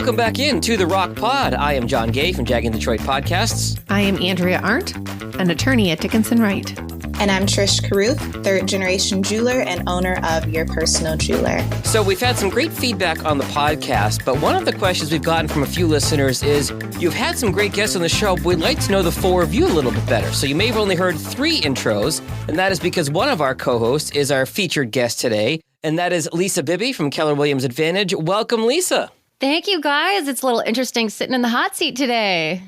Welcome back in to the ROCC Pod. I am John Gay from Jagging Detroit Podcasts. I am Andrea Arndt, an attorney at Dickinson Wright. And I'm Trish Caruth, third-generation jeweler and owner of Your Personal Jeweler. So we've had some great feedback on the podcast, but one of the questions we've gotten from a few listeners is, you've had some great guests on the show, but we'd like to know the four of you a little bit better. So you may have only heard 3 intros, and that is because one of our co-hosts is our featured guest today, and that is Lisa Bibbee from Keller Williams Advantage. Welcome, Lisa. Thank you, guys. It's a little interesting sitting in the hot seat today.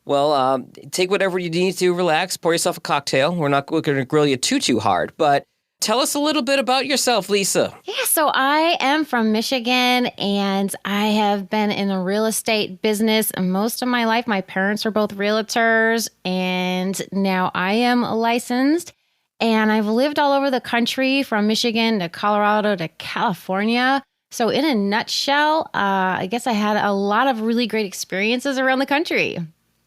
Well, take whatever you need to relax, pour yourself a cocktail. We're not going to grill you too hard, but tell us a little bit about yourself, Lisa. Yeah, so I am from Michigan, and I have been in the real estate business most of my life. My parents were both realtors, and now I am licensed. And I've lived all over the country, from Michigan to Colorado to California. So in a nutshell, I guess I had a lot of really great experiences around the country.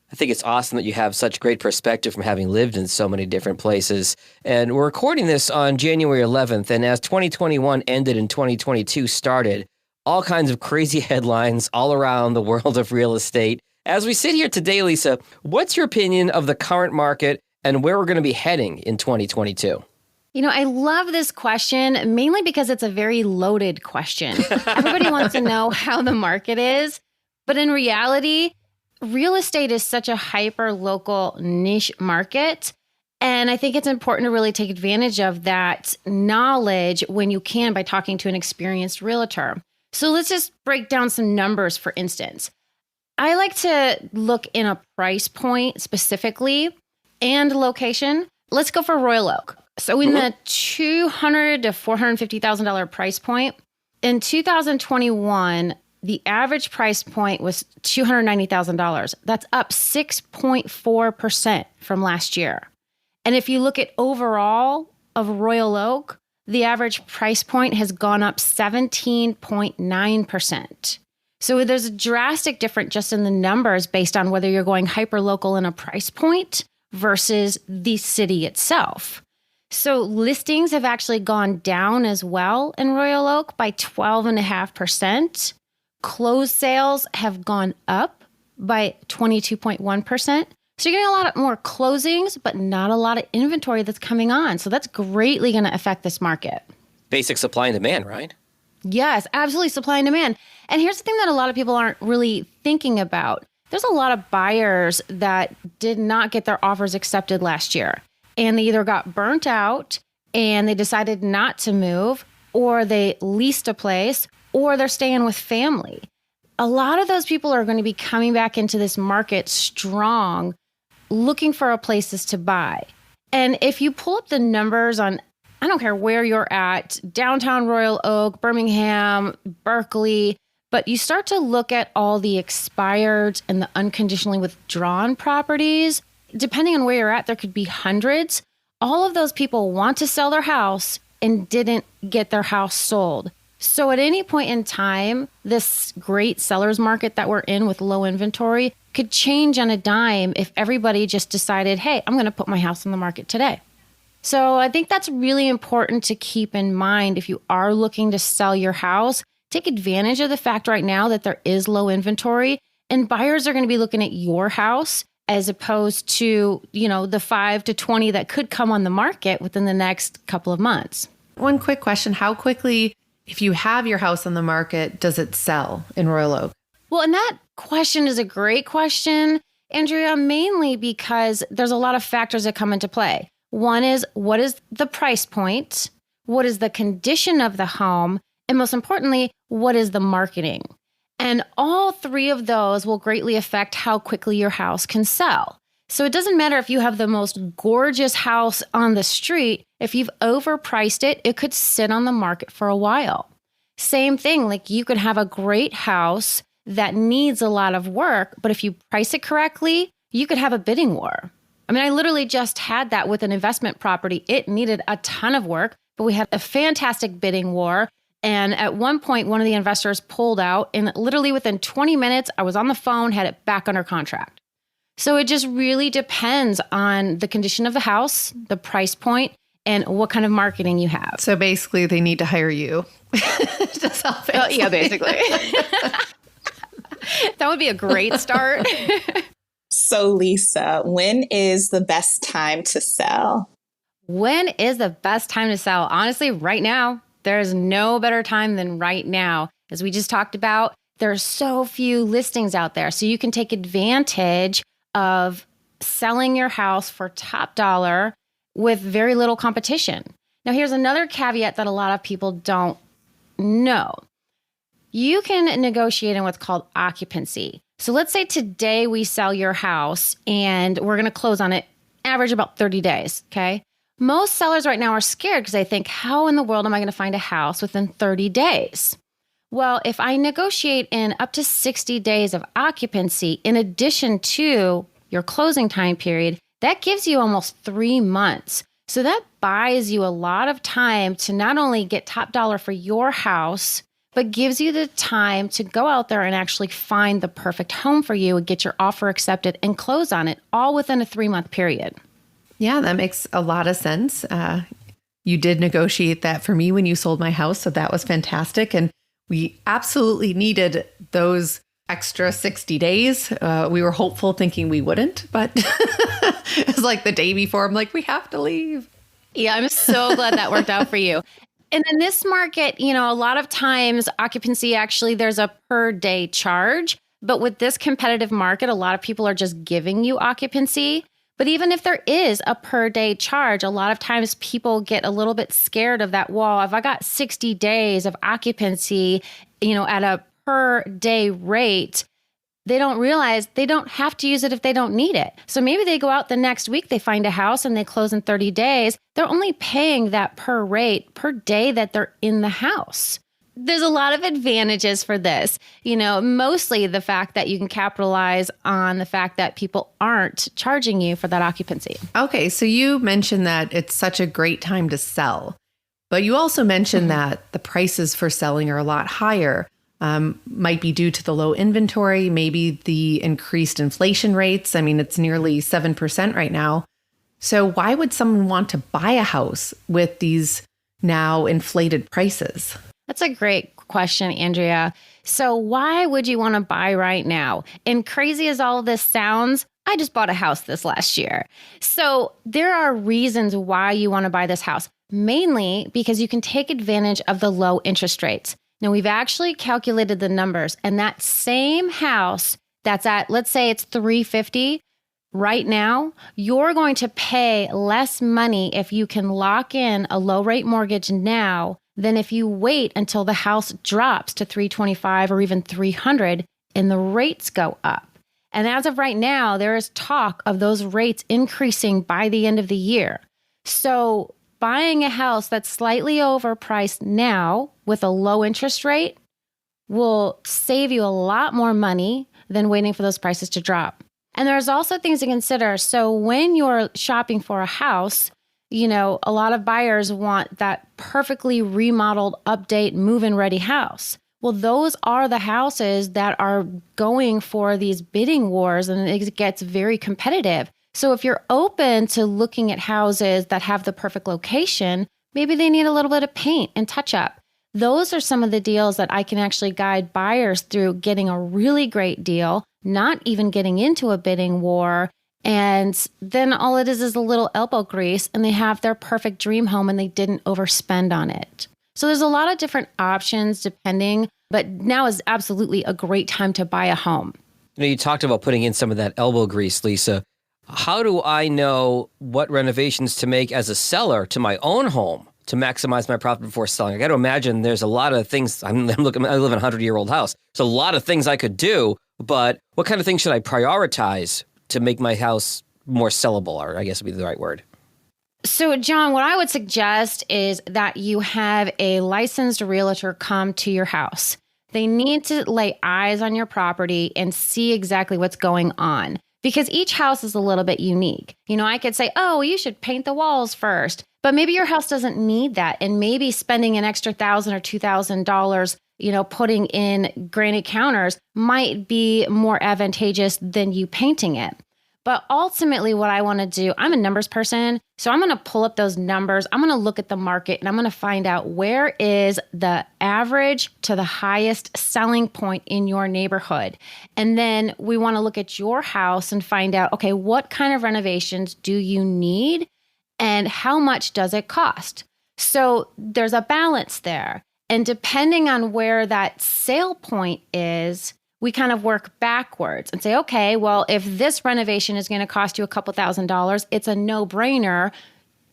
I think it's awesome that you have such great perspective from having lived in so many different places. And we're recording this on January 11th. And as 2021 ended and 2022 started, all kinds of crazy headlines all around the world of real estate. As we sit here today, Lisa, what's your opinion of the current market and where we're going to be heading in 2022? You know, I love this question, mainly because it's a very loaded question. Everybody wants to know how the market is. But in reality, real estate is such a hyper-local niche market. And I think it's important to really take advantage of that knowledge when you can by talking to an experienced realtor. So let's just break down some numbers, for instance. I like to look in a price point specifically and location. Let's go for Royal Oak. So in the $200,000 to $450,000 price point, in 2021, the average price point was $290,000. That's up 6.4% from last year. And if you look at overall of Royal Oak, the average price point has gone up 17.9%. So there's a drastic difference just in the numbers based on whether you're going hyper-local in a price point versus the city itself. So listings have actually gone down as well in Royal Oak by 12.5%. Closed sales have gone up by 22.1%. So you're getting a lot more closings, but not a lot of inventory that's coming on. So that's greatly going to affect this market. Basic supply and demand, right? Yes, absolutely, supply and demand. And here's the thing that a lot of people aren't really thinking about. There's a lot of buyers that did not get their offers accepted last year. And they either got burnt out and they decided not to move, or they leased a place, or they're staying with family. A lot of those people are going to be coming back into this market strong, looking for places to buy. And if you pull up the numbers on, I don't care where you're at, downtown Royal Oak, Birmingham, Berkeley, but you start to look at all the expired and the unconditionally withdrawn properties, depending on where you're at, there could be hundreds. All of those people want to sell their house and didn't get their house sold. So at any point in time, this great seller's market that we're in with low inventory could change on a dime if everybody just decided, hey, I'm going to put my house on the market today. So I think that's really important to keep in mind if you are looking to sell your house. Take advantage of the fact right now that there is low inventory, and buyers are going to be looking at your house as opposed to, the 5 to 20 that could come on the market within the next couple of months. One quick question. How quickly, if you have your house on the market, does it sell in Royal Oak? Well, and that question is a great question, Andrea, mainly because there's a lot of factors that come into play. One is, what is the price point? What is the condition of the home? And most importantly, what is the marketing? And all 3 of those will greatly affect how quickly your house can sell. So it doesn't matter if you have the most gorgeous house on the street. If you've overpriced it, it could sit on the market for a while. Same thing, like you could have a great house that needs a lot of work, but if you price it correctly, you could have a bidding war. I mean, I literally just had that with an investment property. It needed a ton of work, but we had a fantastic bidding war. And at one point, one of the investors pulled out, and literally within 20 minutes, I was on the phone, had it back under contract. So it just really depends on the condition of the house, the price point, and what kind of marketing you have. So basically, they need to hire you to sell it. Yeah, basically. That would be a great start. So, Lisa, when is the best time to sell? When is the best time to sell? Honestly, right now. There's no better time than right now. As we just talked about, there's so few listings out there. So you can take advantage of selling your house for top dollar with very little competition. Now, here's another caveat that a lot of people don't know. You can negotiate in what's called occupancy. So let's say today we sell your house and we're going to close on it, average about 30 days, okay? Most sellers right now are scared because they think, how in the world am I going to find a house within 30 days? Well, if I negotiate in up to 60 days of occupancy, in addition to your closing time period, that gives you almost 3 months. So that buys you a lot of time to not only get top dollar for your house, but gives you the time to go out there and actually find the perfect home for you and get your offer accepted and close on it all within a 3-month period. Yeah, that makes a lot of sense. You did negotiate that for me when you sold my house, so that was fantastic. And we absolutely needed those extra 60 days. We were hopeful thinking we wouldn't, but it was like the day before, I'm like, we have to leave. Yeah, I'm so glad that worked out for you. And in this market, you know, a lot of times occupancy, actually, there's a per day charge. But with this competitive market, a lot of people are just giving you occupancy. But even if there is a per day charge, a lot of times people get a little bit scared of that. Well, if I got 60 days of occupancy, you know, at a per day rate, they don't realize they don't have to use it if they don't need it. So maybe they go out the next week, they find a house and they close in 30 days. They're only paying that per rate per day that they're in the house. There's a lot of advantages for this, you know, mostly the fact that you can capitalize on the fact that people aren't charging you for that occupancy. Okay, so you mentioned that it's such a great time to sell, but you also mentioned that the prices for selling are a lot higher. Might be due to the low inventory, maybe the increased inflation rates. I mean, it's nearly 7% right now. So why would someone want to buy a house with these now inflated prices? That's a great question, Andrea. So why would you want to buy right now? And crazy as all of this sounds, I just bought a house this last year. So there are reasons why you want to buy this house, mainly because you can take advantage of the low interest rates. Now, we've actually calculated the numbers, and that same house that's at, let's say it's $350 right now, you're going to pay less money if you can lock in a low rate mortgage now than if you wait until the house drops to $325 or even $300 and the rates go up. And as of right now, there is talk of those rates increasing by the end of the year. So buying a house that's slightly overpriced now with a low interest rate will save you a lot more money than waiting for those prices to drop. And there's also things to consider. So when you're shopping for a house, you know, a lot of buyers want that perfectly remodeled, update, move-in ready house. Well, those are the houses that are going for these bidding wars, and it gets very competitive. So if you're open to looking at houses that have the perfect location, maybe they need a little bit of paint and touch up. Those are some of the deals that I can actually guide buyers through getting a really great deal, not even getting into a bidding war. And then all it is a little elbow grease, and they have their perfect dream home and they didn't overspend on it. So there's a lot of different options depending, but now is absolutely a great time to buy a home. You know, you talked about putting in some of that elbow grease, Lisa. How do I know what renovations to make as a seller to my own home to maximize my profit before selling? I got to imagine there's a lot of things. I live in a 100-year-old house. There's a lot of things I could do, but what kind of things should I prioritize to make my house more sellable, or I guess would be the right word? So, John, what I would suggest is that you have a licensed realtor come to your house. They need to lay eyes on your property and see exactly what's going on, because each house is a little bit unique. You know, I could say, oh, you should paint the walls first, but maybe your house doesn't need that. And maybe spending an extra $1,000 or $2,000, you know, putting in granite counters might be more advantageous than you painting it. But ultimately what I want to do, I'm a numbers person. So I'm going to pull up those numbers. I'm going to look at the market and I'm going to find out where is the average to the highest selling point in your neighborhood. And then we want to look at your house and find out, okay, what kind of renovations do you need and how much does it cost? So there's a balance there. And depending on where that sale point is, we kind of work backwards and say, okay, well, if this renovation is going to cost you a couple $1,000s, it's a no-brainer.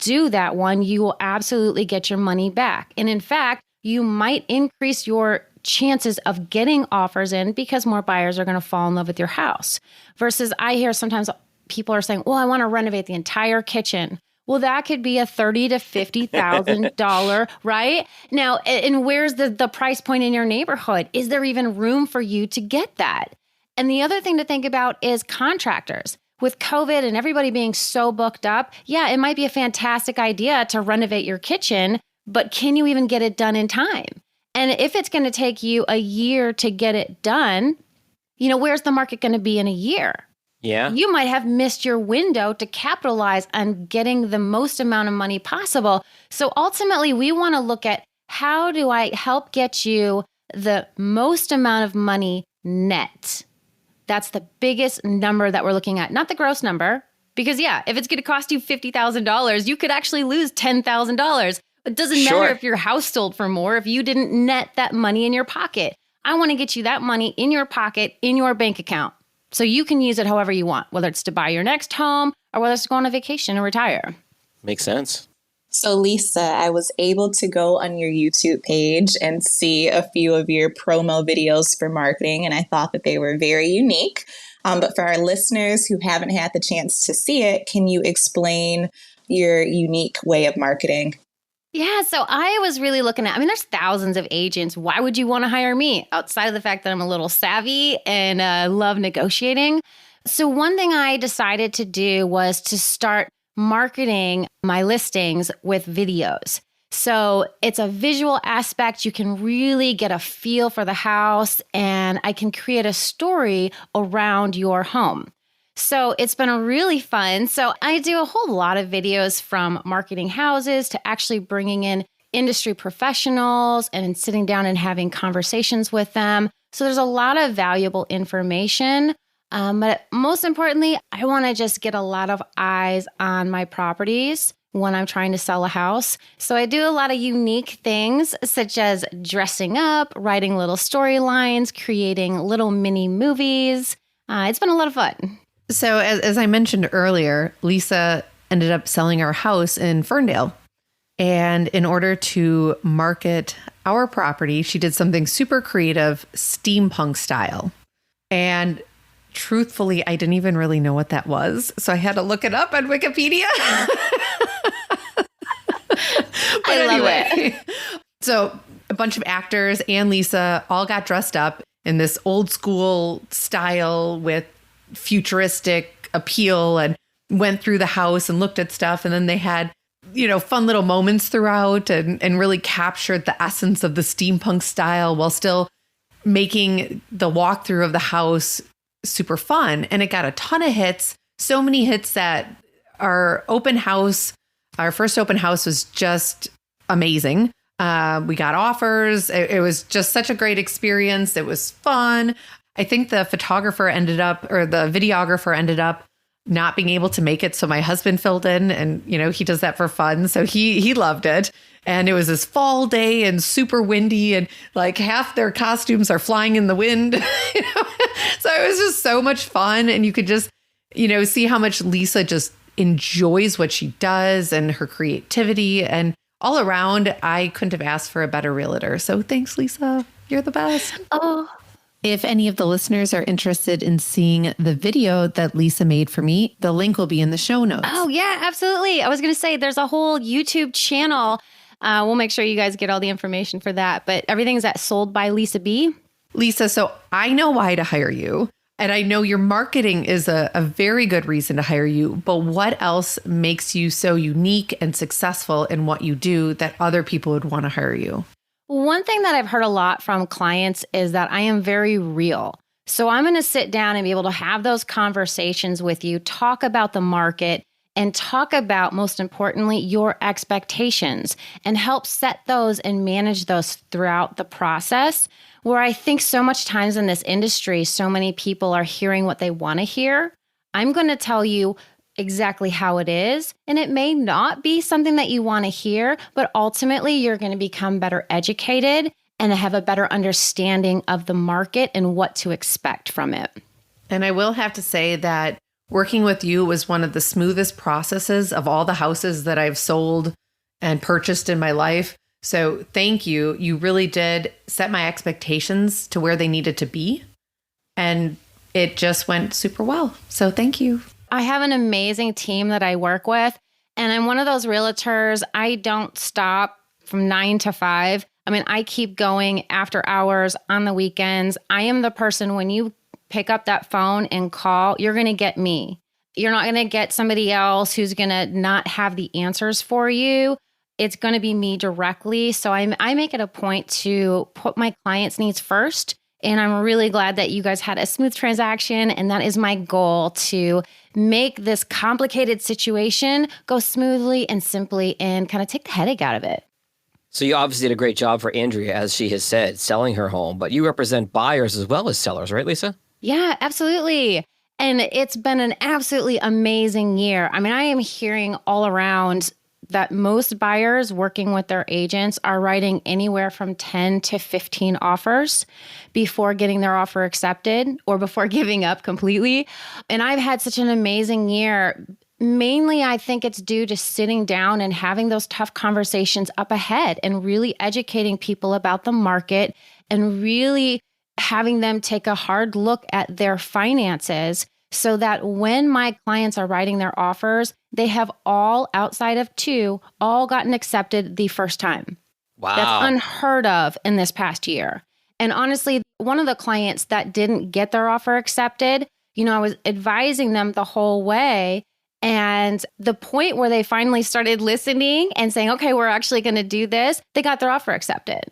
Do that one. You will absolutely get your money back. And in fact, you might increase your chances of getting offers in because more buyers are going to fall in love with your house. Versus I hear sometimes people are saying, well, I want to renovate the entire kitchen. Well, that could be a $30,000 to $50,000, right? Now, and where's the price point in your neighborhood? Is there even room for you to get that? And the other thing to think about is contractors. With COVID and everybody being so booked up, yeah, it might be a fantastic idea to renovate your kitchen, but can you even get it done in time? And if it's going to take you a year to get it done, where's the market going to be in a year? Yeah. You might have missed your window to capitalize on getting the most amount of money possible. So ultimately, we want to look at how do I help get you the most amount of money net? That's the biggest number that we're looking at, not the gross number. Because if it's going to cost you $50,000, you could actually lose $10,000. It doesn't matter if your house sold for more if you didn't net that money in your pocket. I want to get you that money in your pocket, in your bank account. So you can use it however you want, whether it's to buy your next home or whether it's to go on a vacation or retire. Makes sense. So Lisa, I was able to go on your YouTube page and see a few of your promo videos for marketing, and I thought that they were very unique. But for our listeners who haven't had the chance to see it, can you explain your unique way of marketing? Yeah, so I was really looking at, there's thousands of agents. Why would you want to hire me outside of the fact that I'm a little savvy and love negotiating? So one thing I decided to do was to start marketing my listings with videos. So it's a visual aspect. You can really get a feel for the house and I can create a story around your home. So it's been really fun. So I do a whole lot of videos from marketing houses to actually bringing in industry professionals and sitting down and having conversations with them. So there's a lot of valuable information. But most importantly, I want to just get a lot of eyes on my properties when I'm trying to sell a house. So I do a lot of unique things such as dressing up, writing little storylines, creating little mini movies. It's been a lot of fun. So as I mentioned earlier, Lisa ended up selling our house in Ferndale. And in order to market our property, she did something super creative, steampunk style. And truthfully, I didn't even really know what that was. So I had to look it up on Wikipedia. I love it. So a bunch of actors and Lisa all got dressed up in this old school style with futuristic appeal and went through the house and looked at stuff. And then they had, fun little moments throughout and really captured the essence of the steampunk style while still making the walkthrough of the house super fun. And it got a ton of hits, so many hits that our first open house was just amazing. We got offers. It was just such a great experience. It was fun. I think the videographer ended up not being able to make it. So my husband filled in and, he does that for fun. So he loved it. And it was this fall day and super windy and like half their costumes are flying in the wind. So it was just so much fun. And you could just, see how much Lisa just enjoys what she does and her creativity. And all around, I couldn't have asked for a better realtor. So thanks, Lisa. You're the best. Oh, if any of the listeners are interested in seeing the video that Lisa made for me, the link will be in the show notes. Oh, yeah, absolutely. I was going to say there's a whole YouTube channel. We'll make sure you guys get all the information for that. But everything's at Sold by Lisa B. Lisa, so I know why to hire you. And I know your marketing is a very good reason to hire you. But what else makes you so unique and successful in what you do that other people would want to hire you? One thing that I've heard a lot from clients is that I am very real. So I'm going to sit down and be able to have those conversations with you, talk about the market, and talk about, most importantly, your expectations and help set those and manage those throughout the process. Where I think so much times in this industry, so many people are hearing what they want to hear. I'm going to tell you exactly how it is. And it may not be something that you want to hear, but ultimately you're going to become better educated and have a better understanding of the market and what to expect from it. And I will have to say that working with you was one of the smoothest processes of all the houses that I've sold and purchased in my life. So thank you. You really did set my expectations to where they needed to be. And it just went super well. So thank you. I have an amazing team that I work with. And I'm one of those realtors. I don't stop from 9 to 5. I mean, I keep going after hours on the weekends. I am the person when you pick up that phone and call, you're going to get me. You're not going to get somebody else who's going to not have the answers for you. It's going to be me directly. So I make it a point to put my clients' needs first. And I'm really glad that you guys had a smooth transaction. And that is my goal, to make this complicated situation go smoothly and simply and kind of take the headache out of it. So you obviously did a great job for Andrea, as she has said, selling her home, but you represent buyers as well as sellers, right, Lisa? Yeah, absolutely. And it's been an absolutely amazing year. I mean, I am hearing all around that most buyers working with their agents are writing anywhere from 10 to 15 offers before getting their offer accepted or before giving up completely. And I've had such an amazing year. Mainly, I think it's due to sitting down and having those tough conversations up ahead and really educating people about the market and really having them take a hard look at their finances so that when my clients are writing their offers, they have all, outside of 2, all gotten accepted the first time. Wow. That's unheard of in this past year. And honestly, one of the clients that didn't get their offer accepted, I was advising them the whole way. And the point where they finally started listening and saying, okay, we're actually going to do this, they got their offer accepted.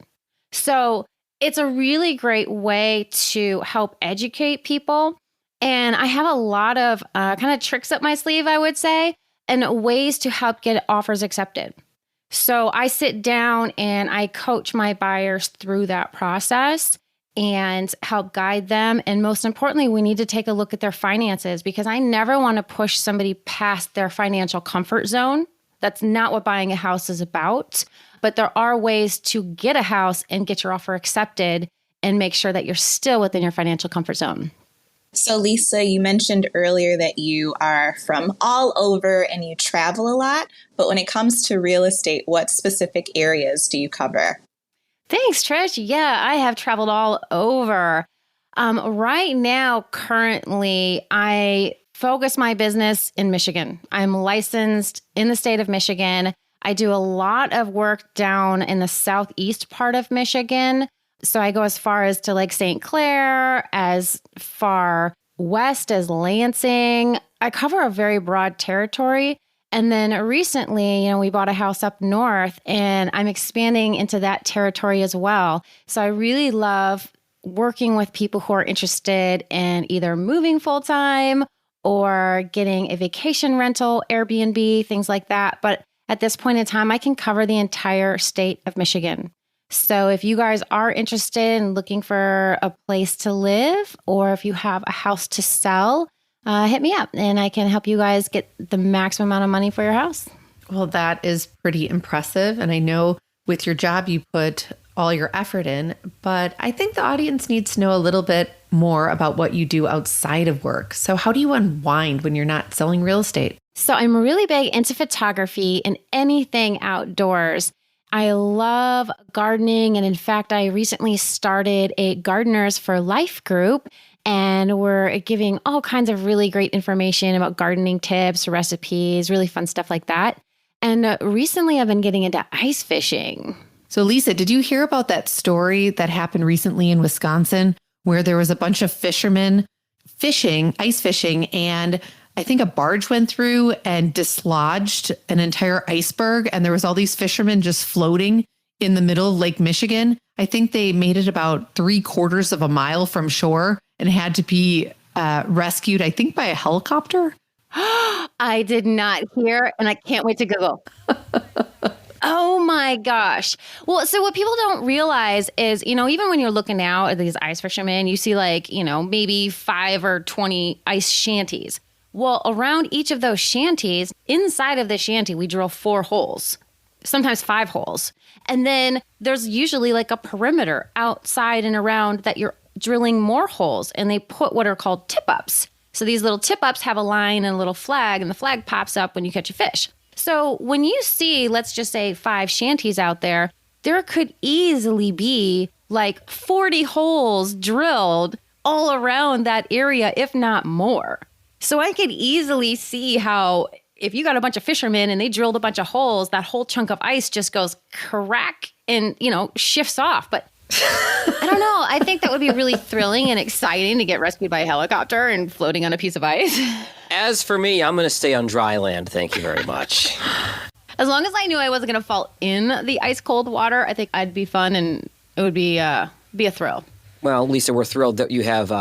So it's a really great way to help educate people. And I have a lot of kind of tricks up my sleeve, I would say, and ways to help get offers accepted. So I sit down and I coach my buyers through that process and help guide them. And most importantly, we need to take a look at their finances, because I never want to push somebody past their financial comfort zone. That's not what buying a house is about. But there are ways to get a house and get your offer accepted and make sure that you're still within your financial comfort zone. So Lisa, you mentioned earlier that you are from all over and you travel a lot. But when it comes to real estate, what specific areas do you cover? Thanks, Trish. Yeah, I have traveled all over. Right now, currently, I focus my business in Michigan. I'm licensed in the state of Michigan. I do a lot of work down in the southeast part of Michigan. So I go as far as to Lake St. Clair, as far west as Lansing. I cover a very broad territory. And then recently, we bought a house up north and I'm expanding into that territory as well. So I really love working with people who are interested in either moving full time or getting a vacation rental, Airbnb, things like that. But at this point in time, I can cover the entire state of Michigan. So if you guys are interested in looking for a place to live, or if you have a house to sell, hit me up and I can help you guys get the maximum amount of money for your house. Well, that is pretty impressive. And I know with your job, you put all your effort in, but I think the audience needs to know a little bit more about what you do outside of work. So how do you unwind when you're not selling real estate? So I'm really big into photography and anything outdoors. I love gardening. And in fact, I recently started a Gardeners for Life group, and we're giving all kinds of really great information about gardening tips, recipes, really fun stuff like that. And recently I've been getting into ice fishing. So Lisa, did you hear about that story that happened recently in Wisconsin where there was a bunch of fishermen fishing, ice fishing, and I think a barge went through and dislodged an entire iceberg, and there was all these fishermen just floating in the middle of Lake Michigan. I think they made it about 3/4 of a mile from shore, and had to be rescued, I think, by a helicopter. I did not hear, and I can't wait to Google. Oh my gosh. Well, so what people don't realize is, even when you're looking out at these ice fishermen, you see maybe 5 or 20 ice shanties. Well, around each of those shanties, inside of the shanty, we drill 4 holes, sometimes 5 holes. And then there's usually a perimeter outside and around that you're drilling more holes, and they put what are called tip-ups. So these little tip-ups have a line and a little flag, and the flag pops up when you catch a fish. So when you see, let's just say 5 shanties out there could easily be 40 holes drilled all around that area, if not more. So I could easily see how if you got a bunch of fishermen and they drilled a bunch of holes, that whole chunk of ice just goes crack and, shifts off. But I don't know. I think that would be really thrilling and exciting to get rescued by a helicopter and floating on a piece of ice. As for me, I'm going to stay on dry land. Thank you very much. As long as I knew I wasn't going to fall in the ice cold water, I think I'd be fun and it would be a thrill. Well, Lisa, we're thrilled that you have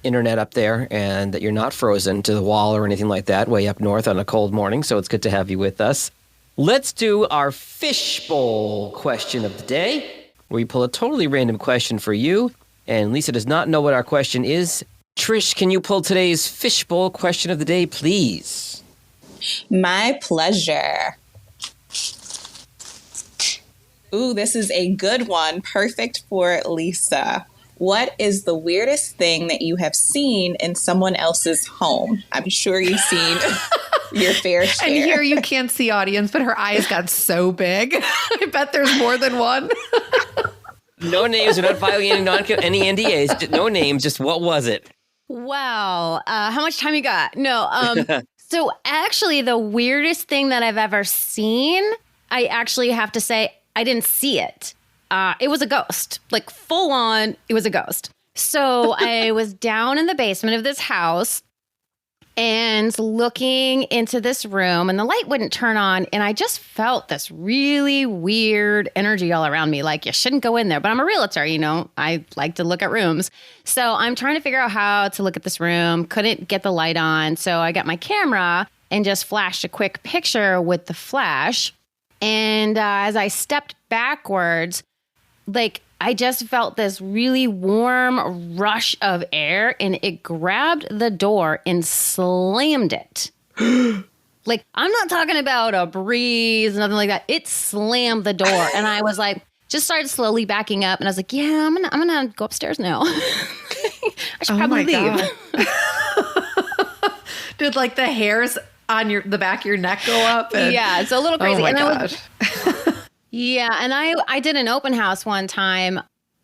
internet up there and that you're not frozen to the wall or anything like that way up north on a cold morning. So it's good to have you with us. Let's do our fishbowl question of the day, where we pull a totally random question for you. And Lisa does not know what our question is. Trish, can you pull today's fishbowl question of the day, please? My pleasure. Ooh, this is a good one. Perfect for Lisa. What is the weirdest thing that you have seen in someone else's home? I'm sure you've seen your fair share. And here you can't see, audience, but her eyes got so big. I bet there's more than one. No names. We're not filing any NDAs. No names. Just what was it? Wow. How much time you got? No. So actually, the weirdest thing that I've ever seen, I actually have to say, I didn't see it. It was a ghost, full on. It was a ghost. So I was down in the basement of this house and looking into this room, and the light wouldn't turn on. And I just felt this really weird energy all around me. You shouldn't go in there, but I'm a realtor, I like to look at rooms. So I'm trying to figure out how to look at this room. Couldn't get the light on. So I got my camera and just flashed a quick picture with the flash. And as I stepped backwards, I just felt this really warm rush of air, and it grabbed the door and slammed it. I'm not talking about a breeze, nothing like that. It slammed the door, and I was just started slowly backing up, and I was yeah, I'm gonna go upstairs now. I should probably leave. Did the hairs on the back of your neck go up? Yeah, it's a little crazy. Oh my gosh. Yeah, and I did an open house one time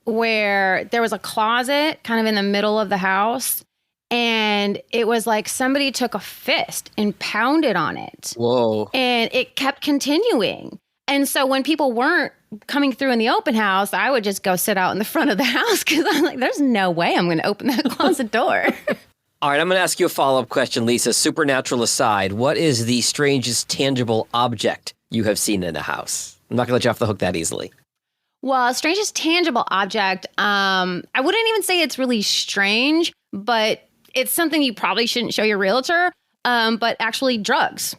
where there was a closet kind of in the middle of the house, and it was somebody took a fist and pounded on it. Whoa. And it kept continuing. And so when people weren't coming through in the open house, I would just go sit out in the front of the house because I'm there's no way I'm going to open that closet door. All right, I'm going to ask you a follow-up question, Lisa. Supernatural aside, what is the strangest tangible object you have seen in a house? I'm not going to let you off the hook that easily. Well, strangest tangible object, I wouldn't even say it's really strange, but it's something you probably shouldn't show your realtor, but actually drugs.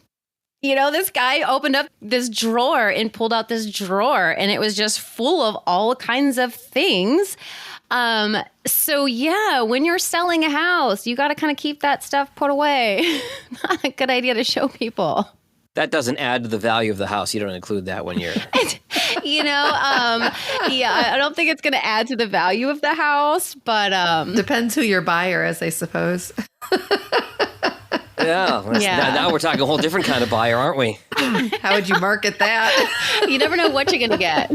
This guy opened up this drawer and pulled out this drawer, and it was just full of all kinds of things. So yeah, when you're selling a house, you got to kind of keep that stuff put away. Not a good idea to show people. That doesn't add to the value of the house. You don't include that when you're... Yeah, I don't think it's going to add to the value of the house, but... Depends who your buyer is, I suppose. Yeah. Now we're talking a whole different kind of buyer, aren't we? How would you market that? You never know what you're going to get.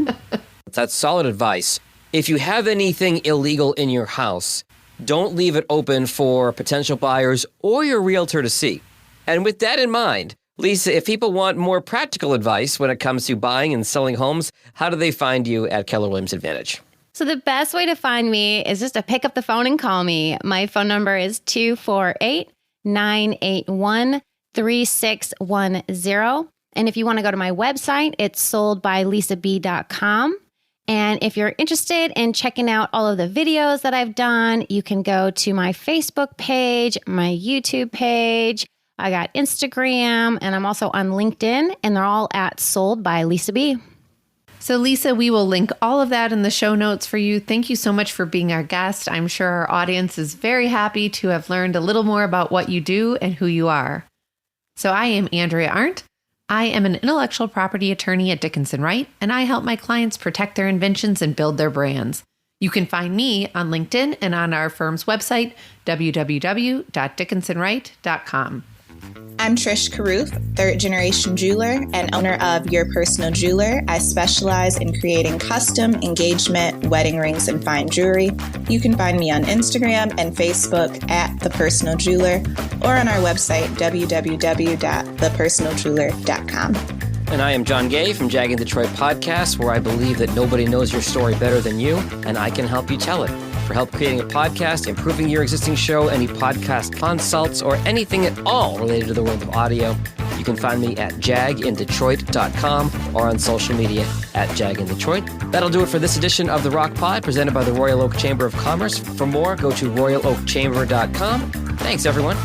That's solid advice. If you have anything illegal in your house, don't leave it open for potential buyers or your realtor to see. And with that in mind, Lisa, if people want more practical advice when it comes to buying and selling homes, how do they find you at Keller Williams Advantage? So the best way to find me is just to pick up the phone and call me. My phone number is 248-981-3610. And if you want to go to my website, it's soldbylisab.com. And if you're interested in checking out all of the videos that I've done, you can go to my Facebook page, my YouTube page. I got Instagram, and I'm also on LinkedIn, and they're all at Sold by Lisa B. So Lisa, we will link all of that in the show notes for you. Thank you so much for being our guest. I'm sure our audience is very happy to have learned a little more about what you do and who you are. So I am Andrea Arndt. I am an intellectual property attorney at Dickinson Wright, and I help my clients protect their inventions and build their brands. You can find me on LinkedIn and on our firm's website, www.dickinsonwright.com. I'm Trish Caruth, third-generation jeweler and owner of Your Personal Jeweler. I specialize in creating custom engagement, wedding rings, and fine jewelry. You can find me on Instagram and Facebook at The Personal Jeweler or on our website, www.thepersonaljeweler.com. And I am John Gay from Jag in Detroit Podcast, where I believe that nobody knows your story better than you, and I can help you tell it. For help creating a podcast, improving your existing show, any podcast consults, or anything at all related to the world of audio, you can find me at jagindetroit.com or on social media at jagindetroit. That'll do it for this edition of the ROCC Pod, presented by the Royal Oak Chamber of Commerce. For more, go to royaloakchamber.com. Thanks, everyone.